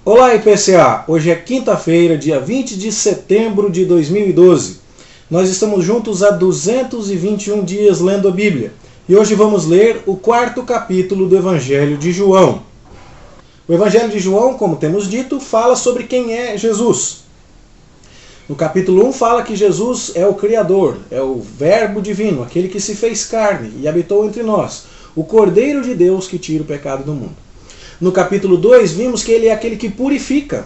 Olá, IPCA! Hoje é quinta-feira, dia 20 de setembro de 2012. Nós estamos juntos há 221 dias lendo a Bíblia. E hoje vamos ler o quarto capítulo do Evangelho de João. O Evangelho de João, como temos dito, fala sobre quem é Jesus. No capítulo 1 fala que Jesus é o Criador, é o Verbo divino, aquele que se fez carne e habitou entre nós, o Cordeiro de Deus que tira o pecado do mundo. No capítulo 2 vimos que ele é aquele que purifica,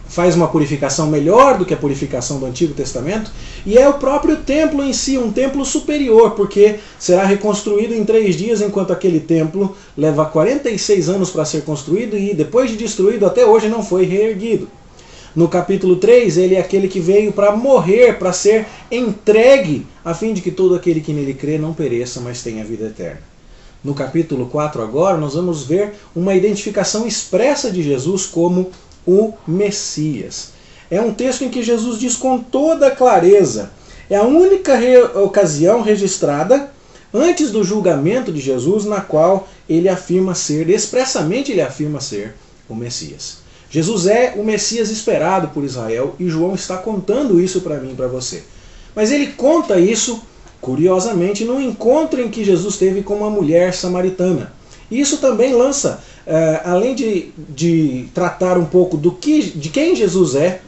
faz uma purificação melhor do que a purificação do Antigo Testamento, e é o próprio templo em si, um templo superior, porque será reconstruído em 3 dias, enquanto aquele templo leva 46 anos para ser construído e depois de destruído até hoje não foi reerguido. No capítulo 3 ele é aquele que veio para morrer, para ser entregue, a fim de que todo aquele que nele crê não pereça, mas tenha vida eterna. No capítulo 4 agora nós vamos ver uma identificação expressa de Jesus como o Messias. É um texto em que Jesus diz com toda clareza, é a única ocasião registrada antes do julgamento de Jesus na qual ele afirma ser, expressamente ele afirma ser o Messias. Jesus é o Messias esperado por Israel e João está contando isso para mim e para você. Mas ele conta isso, curiosamente, num encontro em que Jesus teve com uma mulher samaritana. E isso também lança, além de tratar um pouco de quem Jesus é,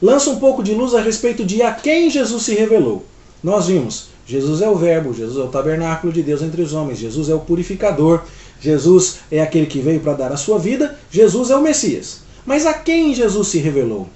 lança um pouco de luz a respeito de a quem Jesus se revelou. Nós vimos, Jesus é o Verbo, Jesus é o tabernáculo de Deus entre os homens, Jesus é o purificador, Jesus é aquele que veio para dar a sua vida, Jesus é o Messias. Mas a quem Jesus se revelou?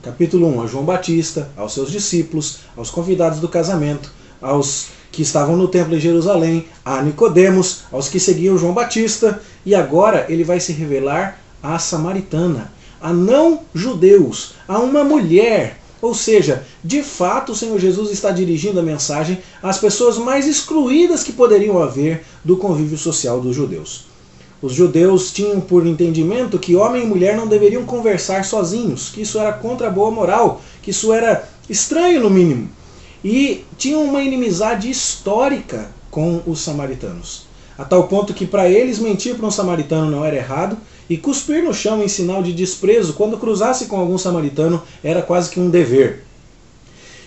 Capítulo 1, a João Batista, aos seus discípulos, aos convidados do casamento, aos que estavam no templo em Jerusalém, a Nicodemos, aos que seguiam João Batista, e agora ele vai se revelar à samaritana, a não-judeus, a uma mulher. Ou seja, de fato o Senhor Jesus está dirigindo a mensagem às pessoas mais excluídas que poderiam haver do convívio social dos judeus. Os judeus tinham por entendimento que homem e mulher não deveriam conversar sozinhos, que isso era contra a boa moral, que isso era estranho no mínimo. E tinham uma inimizade histórica com os samaritanos. A tal ponto que para eles mentir para um samaritano não era errado, e cuspir no chão em sinal de desprezo quando cruzasse com algum samaritano era quase que um dever.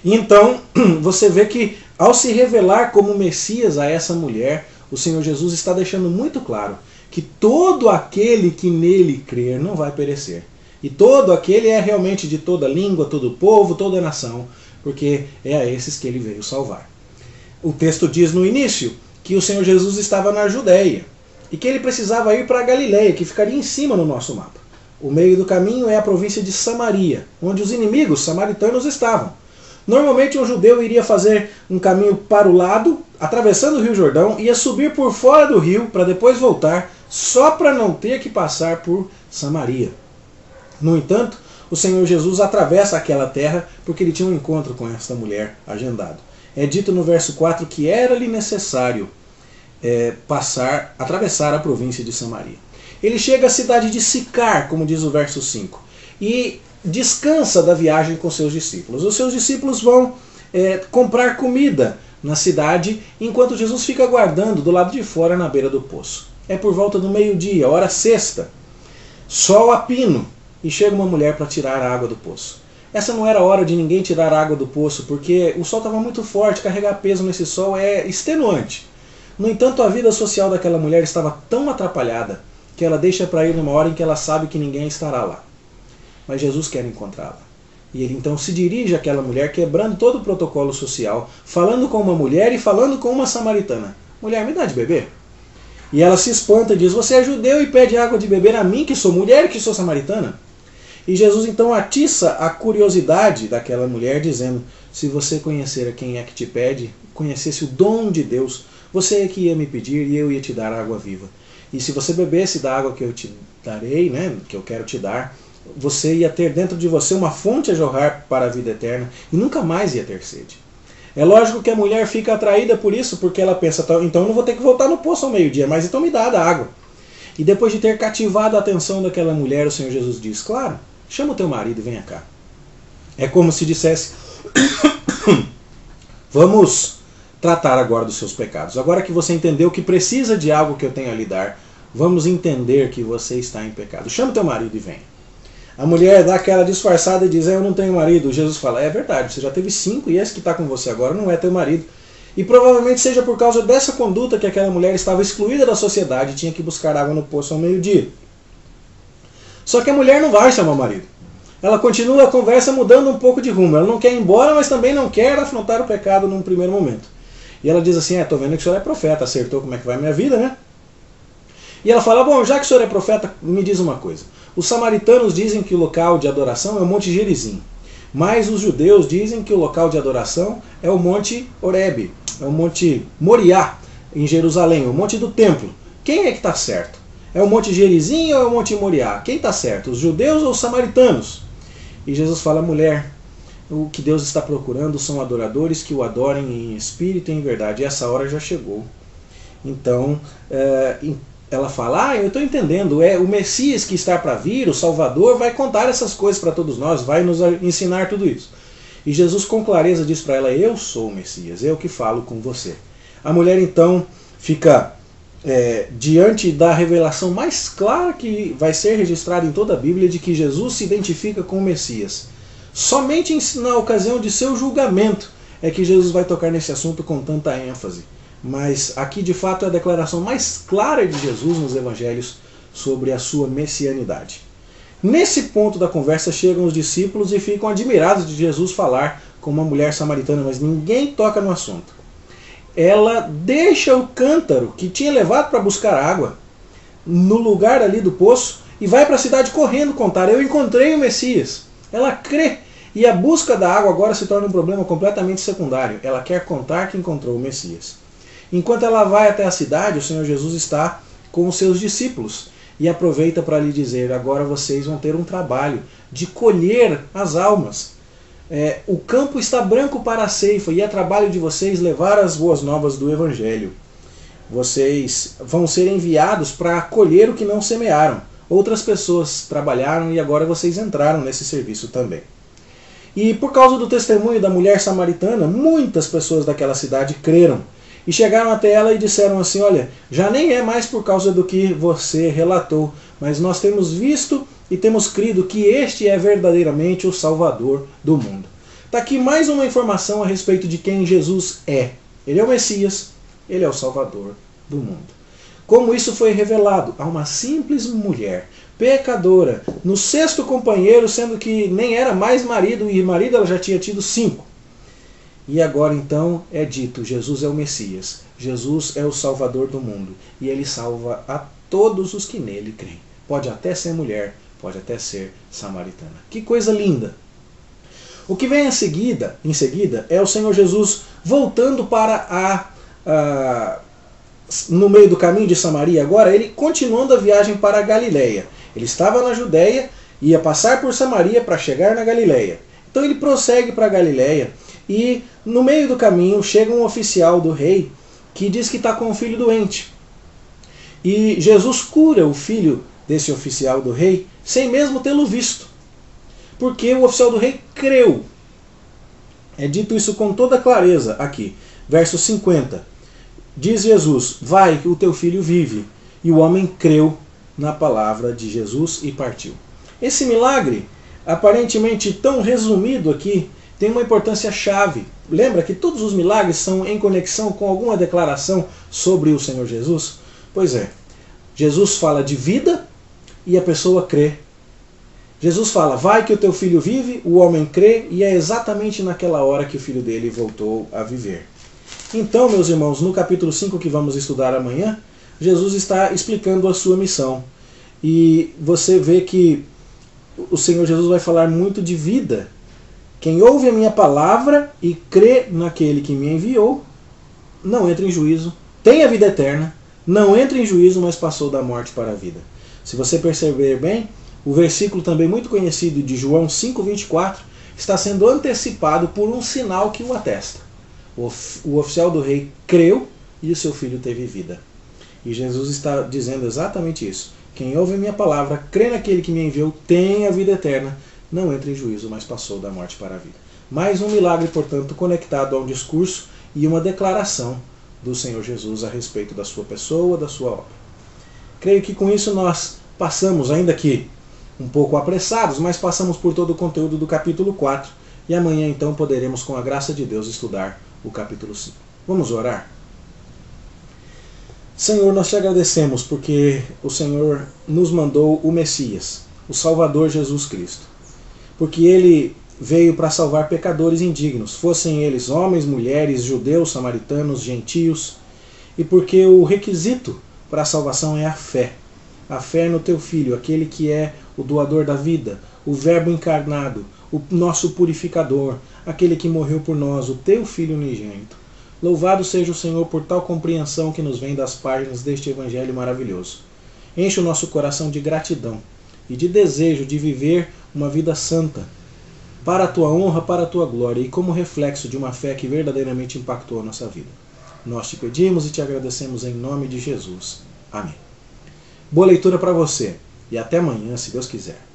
E então você vê que ao se revelar como Messias a essa mulher, o Senhor Jesus está deixando muito claro que todo aquele que nele crer não vai perecer. E todo aquele é realmente de toda língua, todo povo, toda nação, porque é a esses que ele veio salvar. O texto diz no início que o Senhor Jesus estava na Judéia e que ele precisava ir para a Galileia, que ficaria em cima no nosso mapa. O meio do caminho é a província de Samaria, onde os inimigos samaritanos estavam. Normalmente um judeu iria fazer um caminho para o lado, atravessando o Rio Jordão, ia subir por fora do rio para depois voltar, só para não ter que passar por Samaria. No entanto, o Senhor Jesus atravessa aquela terra porque ele tinha um encontro com esta mulher agendado. É dito no verso 4 que era-lhe necessário atravessar a província de Samaria. Ele chega à cidade de Sicar, como diz o verso 5, e descansa da viagem com seus discípulos. Os seus discípulos vão comprar comida na cidade, enquanto Jesus fica aguardando do lado de fora na beira do poço. É por volta do meio-dia, hora sexta, sol a pino, e chega uma mulher para tirar a água do poço. Essa não era hora de ninguém tirar a água do poço, porque o sol estava muito forte, carregar peso nesse sol é extenuante. No entanto, a vida social daquela mulher estava tão atrapalhada que ela deixa para ir numa hora em que ela sabe que ninguém estará lá. Mas Jesus quer encontrá-la. E ele então se dirige àquela mulher, quebrando todo o protocolo social, falando com uma mulher e falando com uma samaritana. Mulher, me dá de beber? E ela se espanta e diz, você é judeu e pede água de beber a mim, que sou mulher e que sou samaritana? E Jesus então atiça a curiosidade daquela mulher, dizendo, se você conhecer a quem é que te pede, conhecesse o dom de Deus, você é que ia me pedir e eu ia te dar água viva. E se você bebesse da água que eu te darei, que eu quero te dar, você ia ter dentro de você uma fonte a jorrar para a vida eterna e nunca mais ia ter sede. É lógico que a mulher fica atraída por isso, porque ela pensa, então eu não vou ter que voltar no poço ao meio-dia, mas então me dá da água. E depois de ter cativado a atenção daquela mulher, o Senhor Jesus diz, claro, chama o teu marido e venha cá. É como se dissesse, vamos tratar agora dos seus pecados. Agora que você entendeu que precisa de algo que eu tenho a lhe dar, vamos entender que você está em pecado. Chama o teu marido e venha. A mulher dá aquela disfarçada e diz, eu não tenho marido. Jesus fala, é verdade, você já teve 5 e esse que está com você agora não é teu marido. E provavelmente seja por causa dessa conduta que aquela mulher estava excluída da sociedade e tinha que buscar água no poço ao meio-dia. Só que a mulher não vai chamar o marido. Ela continua a conversa mudando um pouco de rumo. Ela não quer ir embora, mas também não quer afrontar o pecado num primeiro momento. E ela diz assim, estou vendo que o senhor é profeta, acertou como é que vai a minha vida, né? E ela fala, bom, já que o senhor é profeta, me diz uma coisa. Os samaritanos dizem que o local de adoração é o Monte Gerizim. Mas os judeus dizem que o local de adoração é o Monte Horebe, é o Monte Moriá, em Jerusalém, o Monte do Templo. Quem é que está certo? É o Monte Gerizim ou é o Monte Moriá? Quem está certo? Os judeus ou os samaritanos? E Jesus fala, mulher, o que Deus está procurando são adoradores que o adorem em espírito e em verdade. E essa hora já chegou. Então, ela fala, eu estou entendendo, é o Messias que está para vir, o Salvador, vai contar essas coisas para todos nós, vai nos ensinar tudo isso. E Jesus com clareza diz para ela, eu sou o Messias, eu que falo com você. A mulher então fica diante da revelação mais clara que vai ser registrada em toda a Bíblia de que Jesus se identifica com o Messias. Somente na ocasião de seu julgamento é que Jesus vai tocar nesse assunto com tanta ênfase. Mas aqui de fato é a declaração mais clara de Jesus nos evangelhos sobre a sua messianidade. Nesse ponto da conversa chegam os discípulos e ficam admirados de Jesus falar com uma mulher samaritana, mas ninguém toca no assunto. Ela deixa o cântaro que tinha levado para buscar água no lugar ali do poço e vai para a cidade correndo contar, eu encontrei o Messias. Ela crê e a busca da água agora se torna um problema completamente secundário. Ela quer contar que encontrou o Messias. Enquanto ela vai até a cidade, o Senhor Jesus está com os seus discípulos e aproveita para lhe dizer, agora vocês vão ter um trabalho de colher as almas. O campo está branco para a ceifa e é trabalho de vocês levar as boas novas do Evangelho. Vocês vão ser enviados para colher o que não semearam. Outras pessoas trabalharam e agora vocês entraram nesse serviço também. E por causa do testemunho da mulher samaritana, muitas pessoas daquela cidade creram. E chegaram até ela e disseram assim, olha, já nem é mais por causa do que você relatou, mas nós temos visto e temos crido que este é verdadeiramente o Salvador do mundo. Está aqui mais uma informação a respeito de quem Jesus é. Ele é o Messias, ele é o Salvador do mundo. Como isso foi revelado a uma simples mulher, pecadora, no 6º companheiro, sendo que nem era mais marido, e marido ela já tinha tido 5. E agora então é dito, Jesus é o Messias, Jesus é o Salvador do mundo, e ele salva a todos os que nele creem. Pode até ser mulher, pode até ser samaritana. Que coisa linda! O que vem em seguida é o Senhor Jesus voltando para no meio do caminho de Samaria, agora ele continuando a viagem para a Galileia. Ele estava na Judéia, ia passar por Samaria para chegar na Galileia. Então ele prossegue para a Galileia e no meio do caminho chega um oficial do rei que diz que está com um filho doente. E Jesus cura o filho desse oficial do rei sem mesmo tê-lo visto. Porque o oficial do rei creu. É dito isso com toda clareza aqui. Verso 50. Diz Jesus, vai que o teu filho vive. E o homem creu na palavra de Jesus e partiu. Esse milagre, aparentemente tão resumido aqui, tem uma importância chave. Lembra que todos os milagres são em conexão com alguma declaração sobre o Senhor Jesus? Pois é. Jesus fala de vida e a pessoa crê. Jesus fala, vai que o teu filho vive, o homem crê, e é exatamente naquela hora que o filho dele voltou a viver. Então, meus irmãos, no capítulo 5 que vamos estudar amanhã, Jesus está explicando a sua missão. E você vê que o Senhor Jesus vai falar muito de vida. Quem ouve a minha palavra e crê naquele que me enviou, não entra em juízo, tem a vida eterna, não entra em juízo, mas passou da morte para a vida. Se você perceber bem, o versículo também muito conhecido de João 5,24 está sendo antecipado por um sinal que o atesta. O oficial do rei creu e o seu filho teve vida. E Jesus está dizendo exatamente isso. Quem ouve a minha palavra, crê naquele que me enviou, tem a vida eterna, não entra em juízo, mas passou da morte para a vida. Mais um milagre, portanto, conectado a um discurso e uma declaração do Senhor Jesus a respeito da sua pessoa, da sua obra. Creio que com isso nós passamos, ainda que um pouco apressados, mas passamos por todo o conteúdo do capítulo 4 e amanhã então poderemos, com a graça de Deus, estudar o capítulo 5. Vamos orar? Senhor, nós te agradecemos porque o Senhor nos mandou o Messias, o Salvador Jesus Cristo, porque Ele veio para salvar pecadores indignos, fossem eles homens, mulheres, judeus, samaritanos, gentios, e porque o requisito para a salvação é a fé no Teu Filho, aquele que é o doador da vida, o Verbo encarnado, o nosso purificador, aquele que morreu por nós, o Teu Filho unigênito. Louvado seja o Senhor por tal compreensão que nos vem das páginas deste Evangelho maravilhoso. Enche o nosso coração de gratidão e de desejo de viver uma vida santa, para a Tua honra, para a Tua glória e como reflexo de uma fé que verdadeiramente impactou a nossa vida. Nós te pedimos e te agradecemos em nome de Jesus. Amém. Boa leitura para você e até amanhã, se Deus quiser.